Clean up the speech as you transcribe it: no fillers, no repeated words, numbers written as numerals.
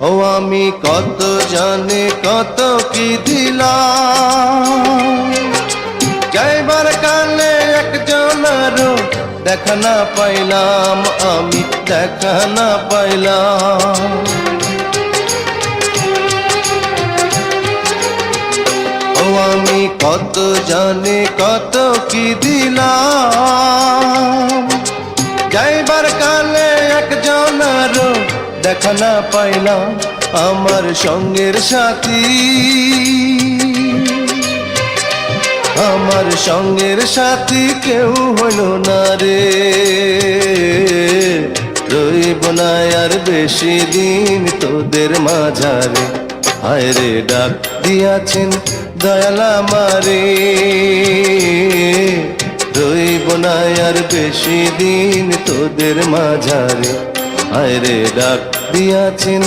ও আমি কত জানি কত কি দিলাম, যাইবার কালে একজনেরও দেখা না পাইলাম, আমি দেখা না পাইলাম। ও আমি কত জানি কত কি দিলাম, যাইবার কালে একজনেরও দেখা না পাইলাম। আমার সঙ্গের সাথী, আমার সঙ্গের সাথী কেউ হইল না রে, রইব না আর বেশি দিন তোদের মাঝারে। হায় রে ডাক দিয়াছেন দয়াল আমারে, রইব না আর বেশি দিন তোদের মাঝারে। হায় রে ডাক দিয়াছেন